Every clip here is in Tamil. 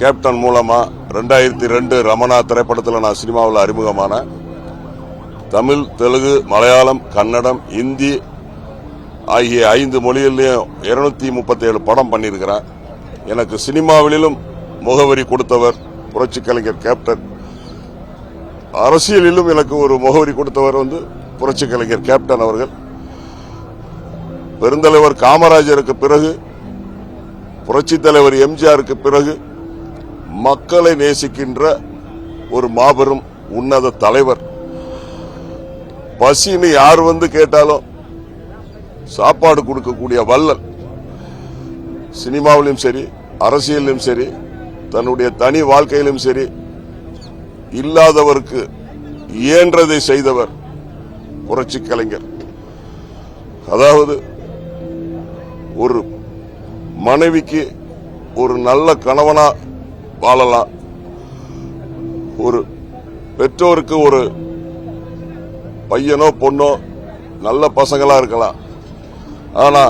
கேப்டன் மூலமா 2002 ரமணா திரைப்படத்தில் நான் சினிமாவில் அறிமுகமான தமிழ், தெலுங்கு, மலையாளம், கன்னடம், இந்தி ஆகிய 5 மொழிகளிலும் 237 படம் பண்ணியிருக்கிறேன். எனக்கு சினிமாவிலும் முகவரி கொடுத்தவர் புரட்சி கலைஞர் கேப்டன். அரசியலிலும் எனக்கு ஒரு முகவரி கொடுத்தவர் புரட்சி கலைஞர் கேப்டன் அவர்கள். பெருந்தலைவர் காமராஜருக்கு பிறகு, புரட்சி தலைவர் எம்ஜிஆருக்கு பிறகு மக்களை நேசிக்கின்ற ஒரு மாபெரும் உன்னத தலைவர். பசின்னு யார் கேட்டாலும் சாப்பாடு கொடுக்கக்கூடிய வள்ளல். சினிமாவிலும் சரி, அரசியலிலும் சரி, தன்னுடைய தனி வாழ்க்கையிலும் சரி, இல்லாதவருக்கு இயன்றதை செய்தவர் புரட்சி கலைஞர். அதாவது ஒரு மனைவிக்கு ஒரு நல்ல கணவனா வாழலாம், ஒரு பெற்றோருக்கு ஒரு பையனோ பொண்ணோ நல்ல பசங்களா இருக்கலாம். ஆனா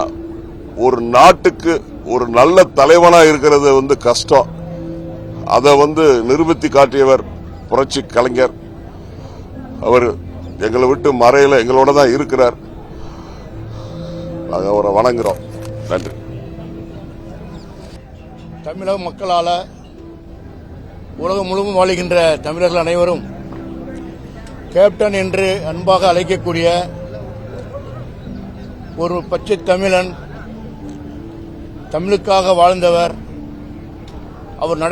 ஒரு நாட்டுக்கு ஒரு நல்ல தலைவனா இருக்கிறது கஷ்டம். அதை நிரூபித்து காட்டியவர் புரட்சி கலைஞர். அவர் எங்களை விட்டு மறையில எங்களோட தான் இருக்கிறார். நாங்கள் அவரை வணங்குறோம். நன்றி. தமிழக மக்களால் உலகம் முழுவதும் வாழுகின்ற தமிழர்கள் அனைவரும் கேப்டன் என்று அன்பாக அழைக்கக்கூடிய ஒரு பச்சை தமிழன், தமிழுக்காக வாழ்ந்தவர். அவர்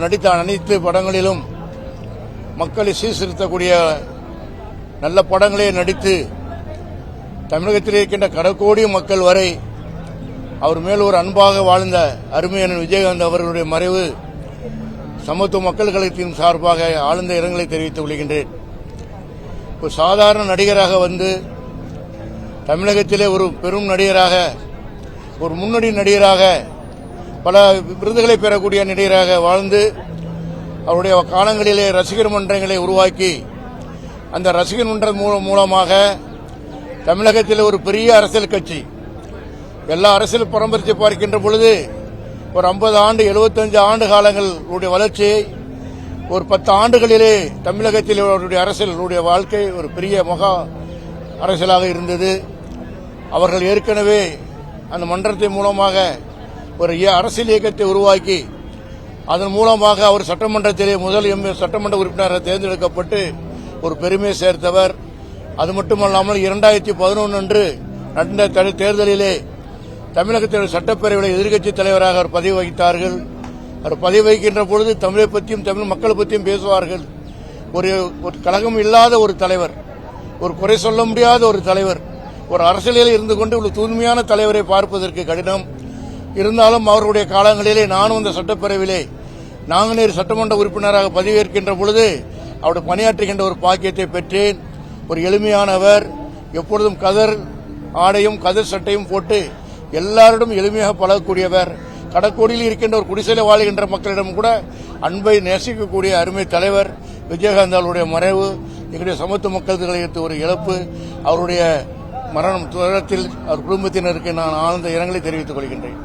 நடித்த அனைத்து படங்களிலும் மக்களை சீர்திருத்தக்கூடிய நல்ல படங்களை நடித்து தமிழகத்தில் இருக்கின்ற கடற்கோடி மக்கள் வரை அவர் மேல் ஒரு அன்பாக வாழ்ந்த அருமையான விஜயகாந்த் அவர்களுடைய மறைவு சமத்துவ மக்கள் கழகத்தின் சார்பாக ஆழ்ந்த இரங்கலை தெரிவித்துக் கொள்கின்றேன். ஒரு சாதாரண நடிகராக தமிழகத்திலே ஒரு பெரும் நடிகராக, ஒரு முன்னணி நடிகராக, பல விருதுகளை பெறக்கூடிய நடிகராக வாழ்ந்து அவருடைய காலங்களிலே ரசிகர் மன்றங்களை உருவாக்கி அந்த ரசிகர் மன்றம் மூலமாக தமிழகத்தில் ஒரு பெரிய அரசியல் கட்சி, எல்லா அரசியல் பரம்பரை பார்க்கின்ற பொழுது ஒரு 50 ஆண்டு 75 ஆண்டு காலங்களுடைய வளர்ச்சியை ஒரு 10 ஆண்டுகளிலே தமிழகத்தில் அவருடைய அரசியலுடைய வாழ்க்கை ஒரு பெரிய மகா அரசியலாக இருந்தது. அவர்கள் ஏற்கனவே அந்த மன்றத்தின் மூலமாக ஒரு அரசியல் இயக்கத்தை உருவாக்கி அதன் மூலமாக அவர் சட்டமன்றத்திலே முதல் சட்டமன்ற உறுப்பினராக தேர்ந்தெடுக்கப்பட்டு ஒரு பெருமையை சேர்த்தவர். அது மட்டுமல்லாமல் 2011 அன்று நடந்த தேர்தலிலே தமிழகத்தின் சட்டப்பேரவையில் எதிர்க்கட்சித் தலைவராக அவர் பதவி வகித்தார்கள். அவர் பதவி வகிக்கின்ற பொழுது தமிழை பற்றியும் தமிழ் மக்களை பற்றியும் பேசுவார்கள். ஒரு கலகம் இல்லாத ஒரு தலைவர், ஒரு குறை சொல்ல முடியாத ஒரு தலைவர், ஒரு அரசியலில் இருந்து கொண்டு ஒரு தூய்மையான தலைவரை பார்ப்பதற்கு கடினம். இருந்தாலும் அவருடைய காலங்களிலே நானும் இந்த சட்டப்பேரவையிலே நாங்குநேரி சட்டமன்ற உறுப்பினராக பதவியேற்கின்ற பொழுது அவருடைய பணியாற்றுகின்ற ஒரு பாக்கியத்தை பெற்றேன். ஒரு எளிமையானவர், எப்பொழுதும் கதர் ஆடையும் கதர் சட்டையும் போட்டு எல்லாரிடம் எளிமையாக பழகக்கூடியவர். கடற்கோடியில் இருக்கின்ற ஒரு குடிசையில் வாழ்கின்ற மக்களிடம் கூட அன்பை நேசிக்கக்கூடிய அருமை தலைவர் விஜயகாந்த் அவருடைய மறைவு எங்களுடைய சமத்துவ மக்கள் கழகத்து ஒரு இழப்பு. அவருடைய மரணம் துயரத்தில் அவர் குடும்பத்தினருக்கு நான் ஆழ்ந்த இரங்கலை தெரிவித்துக் கொள்கின்றேன்.